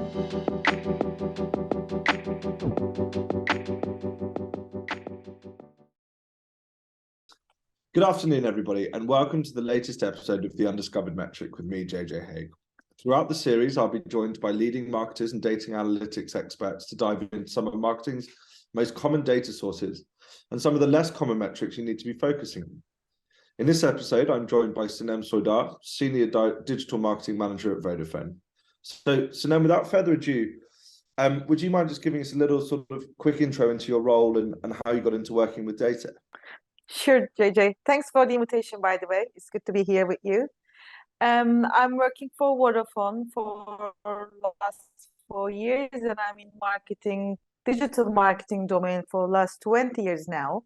Good afternoon, everybody, and welcome to the latest episode of the Undiscovered Metric with me, JJ Haig. Throughout the series, I'll be joined by leading marketers and data analytics experts to dive into some of marketing's most common data sources and some of the less common metrics you need to be focusing on. In this episode, I'm joined by Sinem Soydar, Senior Digital Marketing Manager at Vodafone. So, Sinem, without further ado, would you mind just giving us a little sort of quick intro into your role and how you got into working with data? Sure, JJ. Thanks for the invitation, by the way. It's good to be here with you. I'm working for Vodafone for the last 4 years, and I'm in digital marketing domain for the last 20 years now.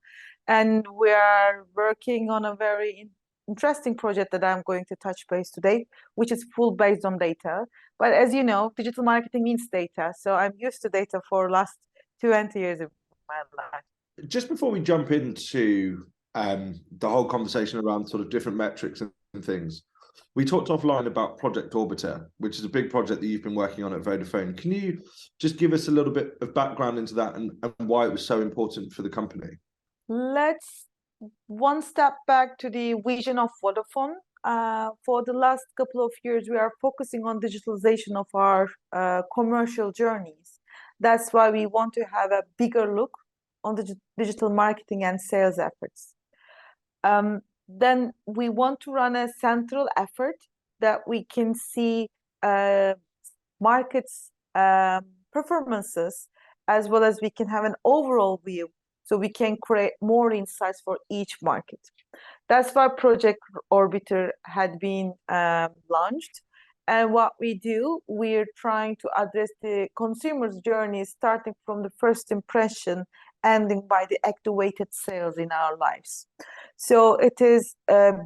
And we are working on a very interesting project that I'm going to touch base today, which is full based on data. But as you know, digital marketing means data. So I'm used to data for the last 20 years of my life. Just before we jump into the whole conversation around sort of different metrics and things, we talked offline about Project Orbiter, which is a big project that you've been working on at Vodafone. Can you just give us a little bit of background into that and why it was so important for the company? Let's one step back to the vision of Vodafone. For the last couple of years, we are focusing on digitalization of our commercial journeys. That's why we want to have a bigger look on the digital marketing and sales efforts. Then we want to run a central effort that we can see markets performances, as well as we can have an overall view, so we can create more insights for each market. That's why Project Orbiter had been launched. And what we do, we're trying to address the consumer's journey, starting from the first impression, ending by the activated sales in our lives. So it is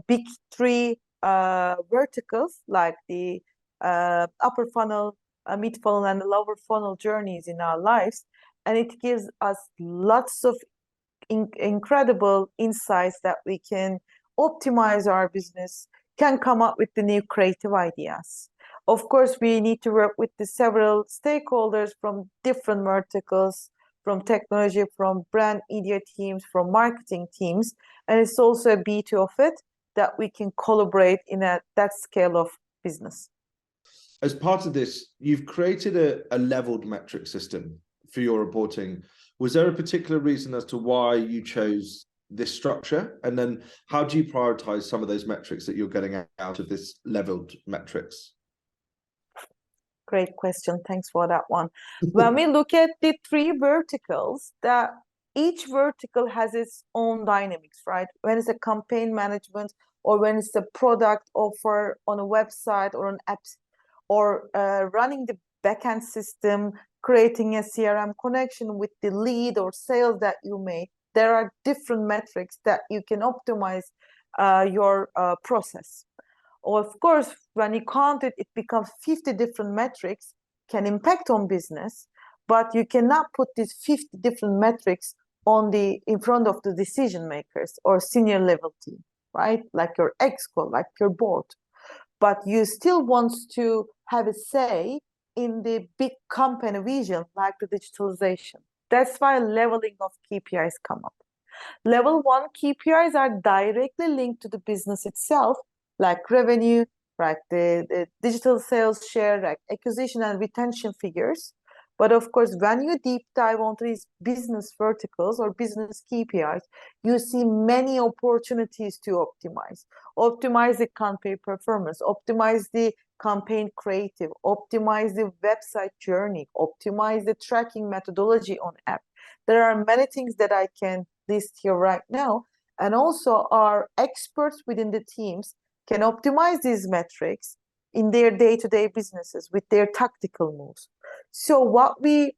big three verticals, like the upper funnel, mid funnel, and the lower funnel journeys in our lives. And it gives us lots of incredible insights that we can optimize our business, can come up with the new creative ideas. Of course, we need to work with the several stakeholders from different verticals, from technology, from brand media teams, from marketing teams. And it's also a B2 of it that we can collaborate in that scale of business. As part of this, you've created a leveled metric system for your reporting. Was there a particular reason as to why you chose this structure? And then how do you prioritize some of those metrics that you're getting out of this leveled metrics? Great question. Thanks for that one. When we look at the three verticals, that each vertical has its own dynamics, right? When it's a campaign management, or when it's a product offer on a website or an app, or running the backend system, creating a CRM connection with the lead or sales that you made, there are different metrics that you can optimize your process. Of course, when you count it, it becomes 50 different metrics can impact on business, but you cannot put these 50 different metrics in front of the decision makers or senior level team, right? Like your exco, like your board. But you still want to have a say in the big company vision, like the digitalization. That's why leveling of KPIs come up. Level 1 KPIs are directly linked to the business itself, like revenue, like the digital sales share, like acquisition and retention figures. But of course, when you deep dive onto these business verticals or business KPIs, you see many opportunities to optimize. Optimize the campaign performance, optimize the campaign creative, optimize the website journey, optimize the tracking methodology on app. There are many things that I can list here right now. And also our experts within the teams can optimize these metrics in their day-to-day businesses with their tactical moves. So what we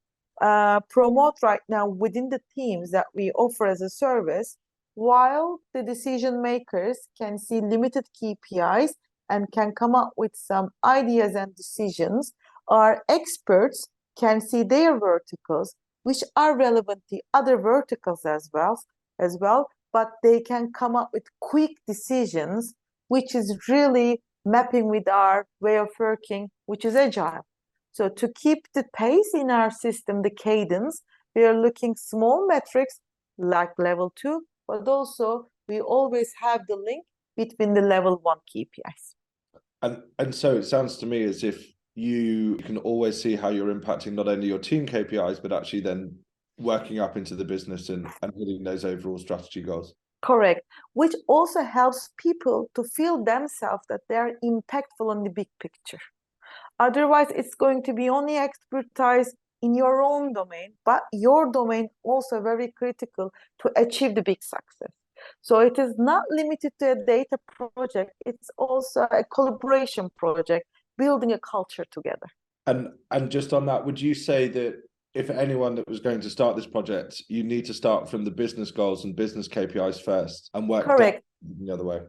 promote right now within the teams that we offer as a service, while the decision makers can see limited KPIs and can come up with some ideas and decisions, our experts can see their verticals, which are relevant to other verticals as well, but they can come up with quick decisions, which is really mapping with our way of working, which is agile. So to keep the pace in our system, the cadence, we are looking small metrics like level 2, but also we always have the link between the level 1 KPIs. And so it sounds to me as if you can always see how you're impacting not only your team KPIs, but actually then working up into the business and hitting those overall strategy goals. Correct, which also helps people to feel themselves that they're impactful on the big picture. Otherwise, it's going to be only expertise in your own domain, but your domain also very critical to achieve the big success. So it is not limited to a data project, it's also a collaboration project, building a culture together. And just on that, would you say that if anyone that was going to start this project, you need to start from the business goals and business KPIs first and work Correct. the other way?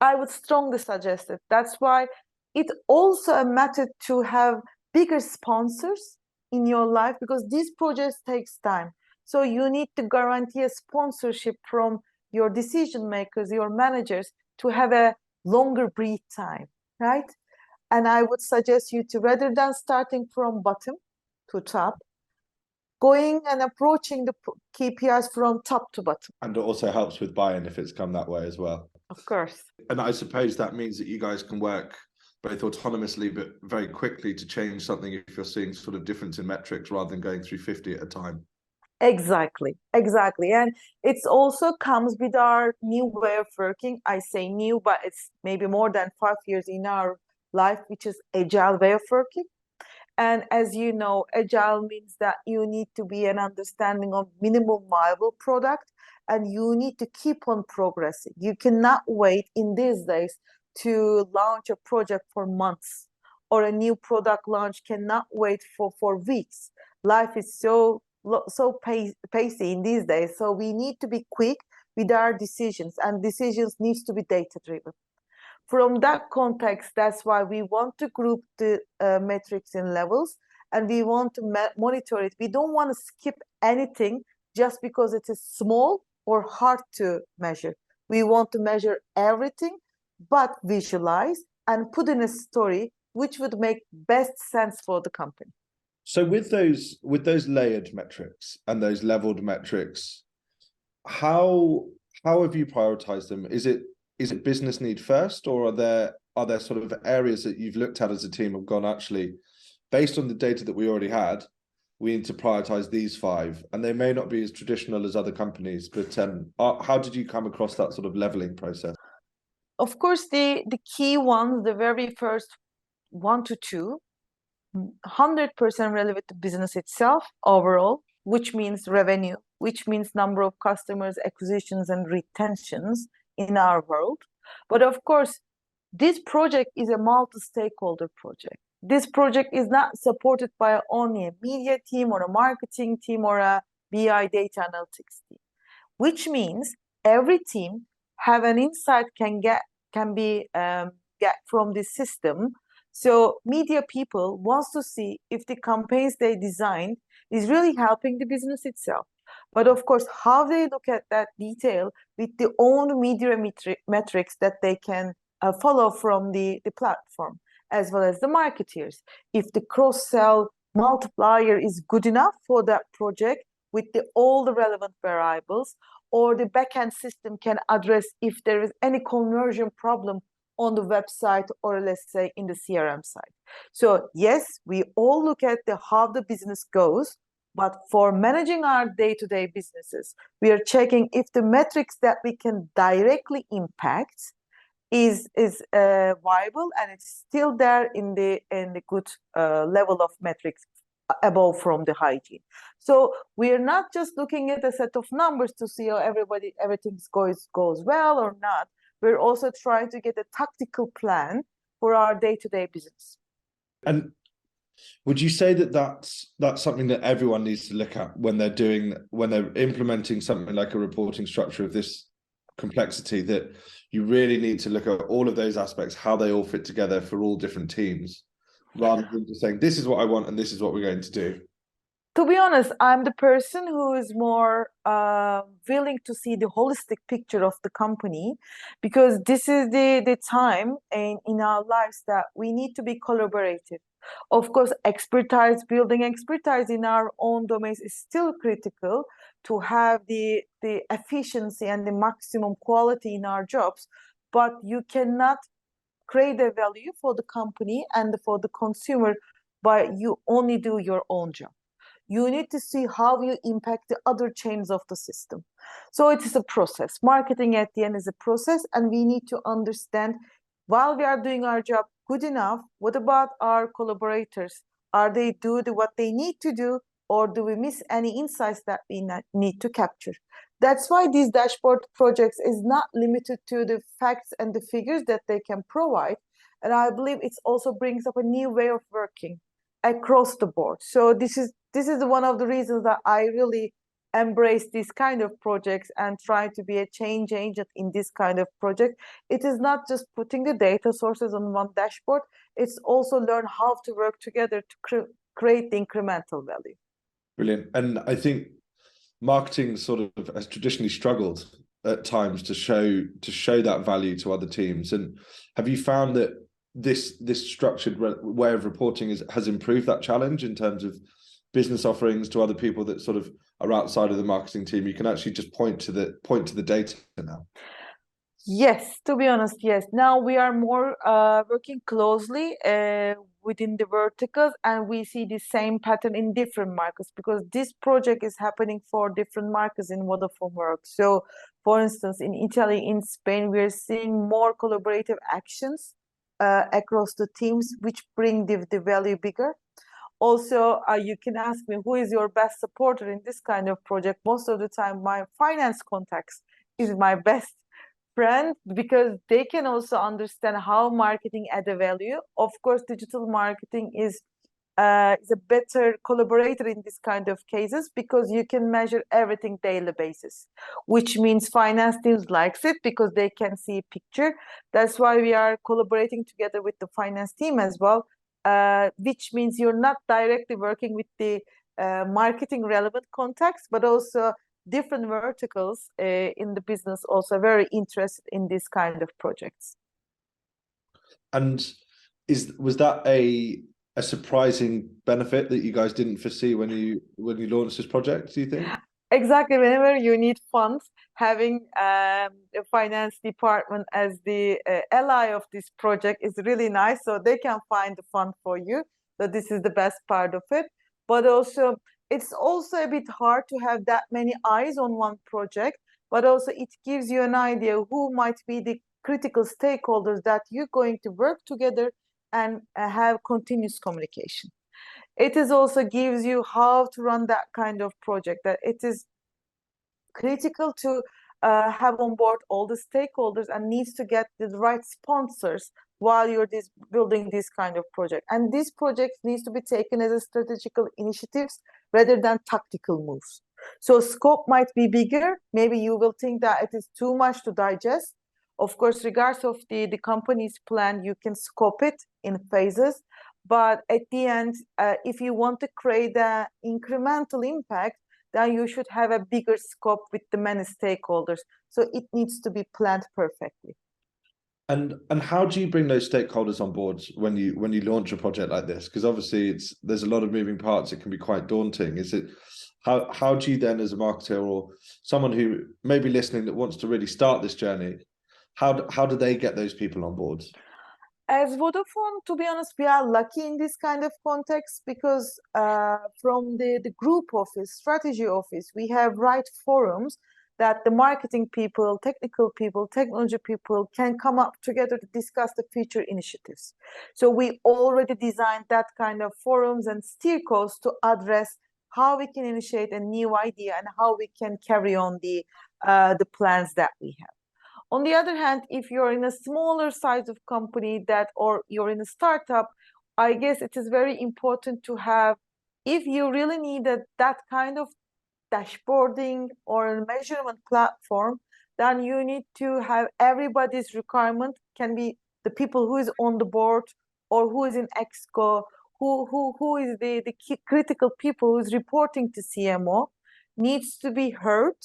I would strongly suggest it. That's why it's also a method to have bigger sponsors in your life, because these projects takes time. So you need to guarantee a sponsorship from your decision makers, your managers, to have a longer breathe time, right? And I would suggest you to, rather than starting from bottom to top, going and approaching the KPIs from top to bottom. And it also helps with buy-in if it's come that way as well. Of course. And I suppose that means that you guys can work both autonomously, but very quickly to change something if you're seeing sort of difference in metrics rather than going through 50 at a time. Exactly. And it's also comes with our new way of working. I say new, but it's maybe more than 5 years in our life, which is agile way of working. And as you know, agile means that you need to be an understanding of minimum viable product, and you need to keep on progressing. You cannot wait in these days to launch a project for months, or a new product launch cannot wait for weeks. Life is so pacey in these days, so we need to be quick with our decisions, and decisions needs to be data driven. From that context, that's why we want to group the metrics in levels, and we want to monitor it. We don't want to skip anything just because it is small or hard to measure. We want to measure everything, but visualize and put in a story which would make best sense for the company. So with those layered metrics and those leveled metrics, how have you prioritized them? Is it business need first, or are there sort of areas that you've looked at as a team and gone, actually, based on the data that we already had, we need to prioritize these 5, and they may not be as traditional as other companies, but how did you come across that sort of leveling process? Of course, the key ones, the very first 1 to 2, 100% relevant to business itself overall, which means revenue, which means number of customers, acquisitions and retentions in our world. But of course, this project is a multi-stakeholder project. This project is not supported by only a media team or a marketing team or a BI data analytics team, which means every team have an insight can get from this system. So media people wants to see if the campaigns they designed is really helping the business itself. But of course, how they look at that detail with the own media metrics that they can follow from the platform, as well as the marketeers. If the cross-sell multiplier is good enough for that project with all the relevant variables, or the backend system can address if there is any conversion problem on the website, or let's say in the CRM side. So yes, we all look at how the business goes, but for managing our day-to-day businesses, we are checking if the metrics that we can directly impact is viable, and it's still there in the good level of metrics above from the hygiene. So we are not just looking at a set of numbers to see how everything goes well or not. We're also trying to get a tactical plan for our day-to-day business. And would you say that that's something that everyone needs to look at when they're implementing something like a reporting structure of this complexity, that you really need to look at all of those aspects, how they all fit together for all different teams, rather than just saying, this is what I want and this is what we're going to do? To be honest, I'm the person who is more willing to see the holistic picture of the company, because this is the time in our lives that we need to be collaborative. Of course, building expertise in our own domains is still critical to have the efficiency and the maximum quality in our jobs, but you cannot create a value for the company and for the consumer by you only do your own job. You need to see how you impact the other chains of the system. So it is a process. Marketing at the end is a process, and we need to understand, while we are doing our job good enough, what about our collaborators? Are they doing what they need to do, or do we miss any insights that we need to capture? That's why these dashboard projects is not limited to the facts and the figures that they can provide. And I believe it also brings up a new way of working across the board. So this is one of the reasons that I really embrace these kind of projects and try to be a change agent in this kind of project. It is not just putting the data sources on one dashboard, it's also learn how to work together to create the incremental value. Brilliant. And I think marketing sort of has traditionally struggled at times to show that value to other teams. And have you found that this structured way of reporting has improved that challenge in terms of business offerings to other people that sort of are outside of the marketing team? You can actually just point to the data now. Yes, to be honest, yes. Now we are more working closely within the verticals, and we see the same pattern in different markets, because this project is happening for different markets in Vodafone work. So, for instance, in Italy, in Spain, we are seeing more collaborative actions across the teams, which bring the value bigger. Also, you can ask me, who is your best supporter in this kind of project? Most of the time, my finance contacts is my best friend, because they can also understand how marketing add a value. Of course, digital marketing is a better collaborator in this kind of cases, because you can measure everything daily basis, which means finance teams likes it because they can see a picture. That's why we are collaborating together with the finance team as well, which means you're not directly working with the marketing relevant contacts, but also different verticals in the business also very interested in this kind of projects. And was that a surprising benefit that you guys didn't foresee when you launched this project, do you think? Exactly. Whenever you need funds, having a finance department as the ally of this project is really nice. So they can find the fund for you. So this is the best part of it. But also, it's also a bit hard to have that many eyes on one project. But also, it gives you an idea who might be the critical stakeholders that you're going to work together and have continuous communication. It is also gives you how to run that kind of project, that it is critical to have on board all the stakeholders and needs to get the right sponsors while you're building this kind of project. And this project needs to be taken as a strategical initiatives rather than tactical moves. So scope might be bigger. Maybe you will think that it is too much to digest. Of course, regardless of the company's plan, you can scope it in phases. But at the end, if you want to create an incremental impact, then you should have a bigger scope with the many stakeholders. So it needs to be planned perfectly. And how do you bring those stakeholders on board when you launch a project like this? Because obviously there's a lot of moving parts. It can be quite daunting. How do you then, as a marketer or someone who may be listening that wants to really start this journey, how do they get those people on board? As Vodafone, to be honest, we are lucky in this kind of context, because from the group office, strategy office, we have right forums that the marketing people, technical people, technology people can come up together to discuss the future initiatives. So we already designed that kind of forums and steer codes to address how we can initiate a new idea and how we can carry on the plans that we have. On the other hand, if you're in a smaller size of company or you're in a startup, I guess it is very important to have, if you really need that kind of dashboarding or a measurement platform, then you need to have everybody's requirement can be the people who is on the board or who is in Exco, who is the key critical people who is reporting to CMO, needs to be heard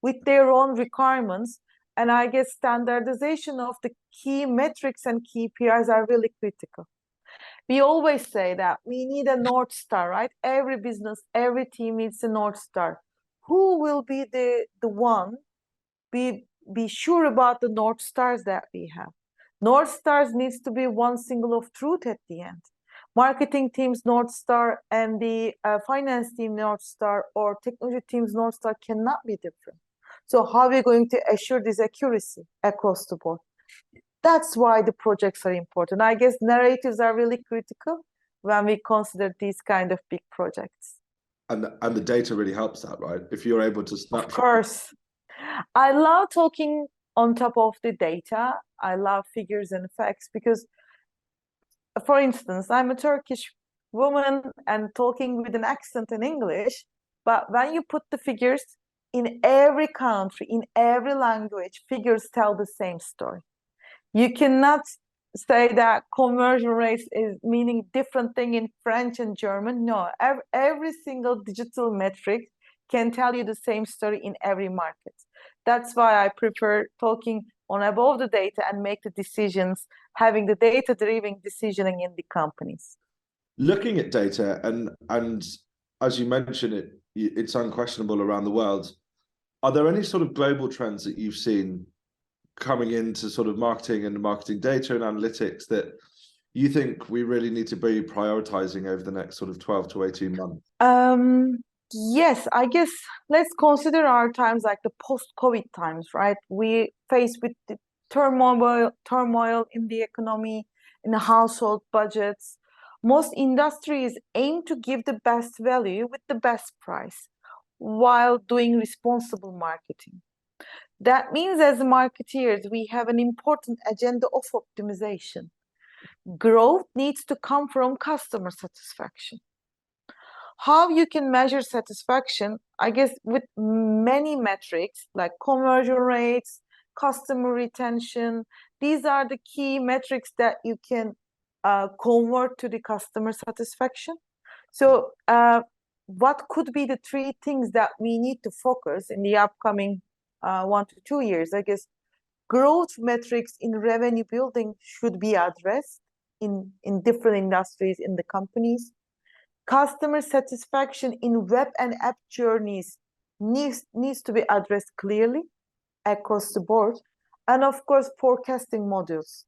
with their own requirements. And I guess standardization of the key metrics and KPIs are really critical. we always say that we need a North Star, right? Every business, every team needs a North Star. Who will be the one be sure about the North Stars that we have? North Stars needs to be one single of truth at the end. Marketing team's North Star and the finance team North Star or technology team's North Star cannot be different. So how are we going to assure this accuracy across the board? That's why the projects are important. I guess narratives are really critical when we consider these kind of big projects. And the data really helps that, right? If you're able to snapshot. Of course. I love talking on top of the data. I love figures and facts because, for instance, I'm a Turkish woman and talking with an accent in English, but when you put the figures in every country, in every language, figures tell the same story. You cannot say that conversion rates is meaning different thing in French and German. No, every single digital metric can tell you the same story in every market. That's why I prefer talking on above the data and make the decisions, having the data-driven decisioning in the companies. Looking at data, and as you mentioned, it's unquestionable around the world. Are there any sort of global trends that you've seen coming into sort of marketing and marketing data and analytics that you think we really need to be prioritizing over the next sort of 12 to 18 months? Yes, I guess let's consider our times like the post-COVID times, right? We faced with the turmoil in the economy, in the household budgets. Most industries aim to give the best value with the best price while doing responsible marketing. That means as marketeers, we have an important agenda of optimization. Growth needs to come from customer satisfaction. How you can measure satisfaction, I guess, with many metrics like conversion rates, customer retention. These are the key metrics that you can convert to the customer satisfaction. So what could be the three things that we need to focus in the upcoming 1 to 2 years? I guess growth metrics in revenue building should be addressed in different industries in the companies. Customer satisfaction in web and app journeys needs to be addressed clearly across the board. And of course, forecasting modules.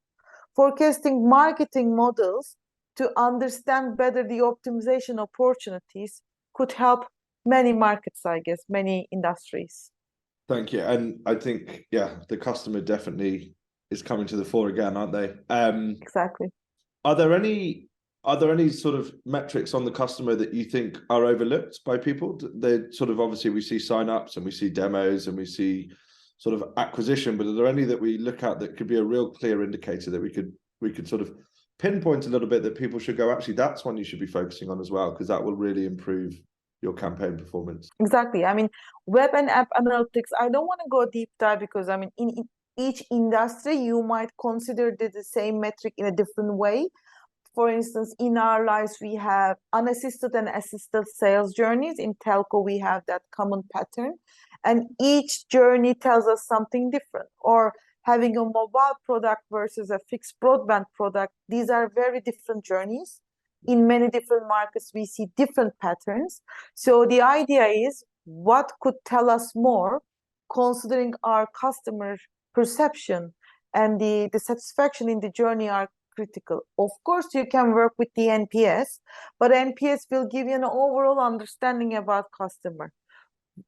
Forecasting marketing models to understand better the optimization opportunities could help many markets, I guess, many industries. Thank you. And I think, yeah, the customer definitely is coming to the fore again, aren't they? Exactly. Are there any sort of metrics on the customer that you think are overlooked by people? They sort of, obviously we see signups and we see demos and we see sort of acquisition, but are there any that we look at that could be a real clear indicator that we could sort of pinpoint a little bit that people should go, actually, that's one you should be focusing on as well, because that will really improve your campaign performance? Exactly. I mean, web and app analytics, I don't want to go deep dive because I mean, in each industry, you might consider the same metric in a different way. For instance, in our lives, we have unassisted and assisted sales journeys. In telco, we have that common pattern. And each journey tells us something different. Or having a mobile product versus a fixed broadband product, these are very different journeys. In many different markets, we see different patterns. So the idea is, what could tell us more, considering our customer perception and the satisfaction in the journey are critical. Of course, you can work with the NPS, but NPS will give you an overall understanding about customer.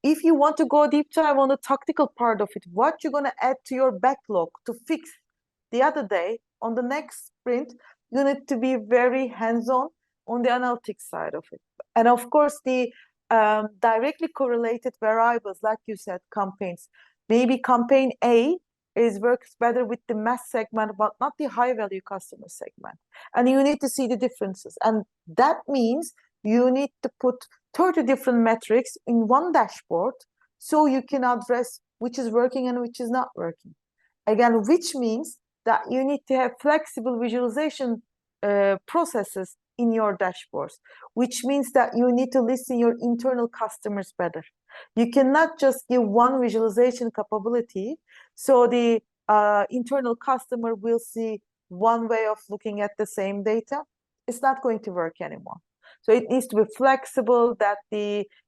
If you want to go deep dive on the tactical part of it, what you're going to add to your backlog to fix the other day on the next sprint, you need to be very hands-on on the analytics side of it. And of course, the directly correlated variables, like you said, campaigns. Maybe campaign A works better with the mass segment, but not the high value customer segment. And you need to see the differences. And that means you need to put 30 different metrics in one dashboard so you can address which is working and which is not working. Again, which means that you need to have flexible visualization processes in your dashboards, which means that you need to listen your internal customers better. You cannot just give one visualization capability, so the internal customer will see one way of looking at the same data. it's not going to work anymore. So it needs to be flexible, that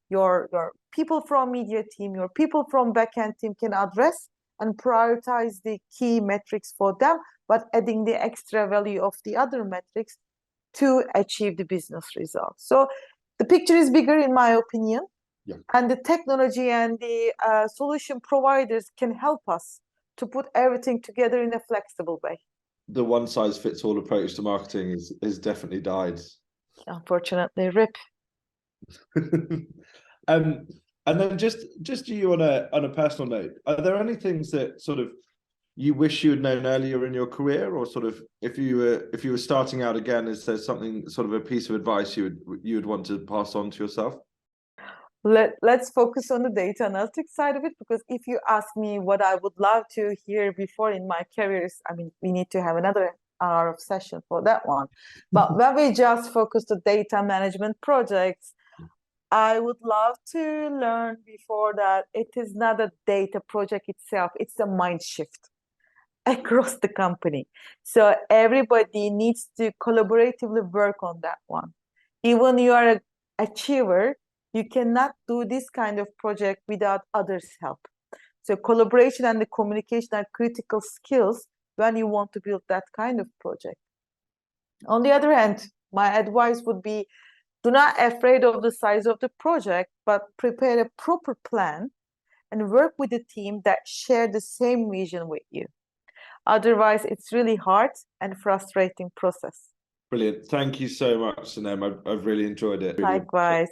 your people from media team, your people from backend team can address and prioritize the key metrics for them, but adding the extra value of the other metrics to achieve the business results. So the picture is bigger, in my opinion. Yeah. And the technology and the solution providers can help us to put everything together in a flexible way. The one-size-fits-all approach to marketing is definitely died. Unfortunately, RIP. And then just you on a personal note, are there any things that sort of you wish you had known earlier in your career, or sort of if you were starting out again, is there something, sort of a piece of advice you would want to pass on to yourself? Let's focus on the data analytics side of it, because if you ask me what I would love to hear before in my careers, I mean, we need to have another hour of session for that one. But when we just focus on data management projects, I would love to learn before that it is not a data project itself, it's a mind shift across the company. So everybody needs to collaboratively work on that one. Even you are an achiever, you cannot do this kind of project without others' help. So collaboration and the communication are critical skills when you want to build that kind of project. On the other hand, my advice would be, do not be afraid of the size of the project, but prepare a proper plan and work with a team that share the same vision with you. Otherwise, it's really hard and frustrating process. Brilliant. Thank you so much, Sinem. I've really enjoyed it. Likewise.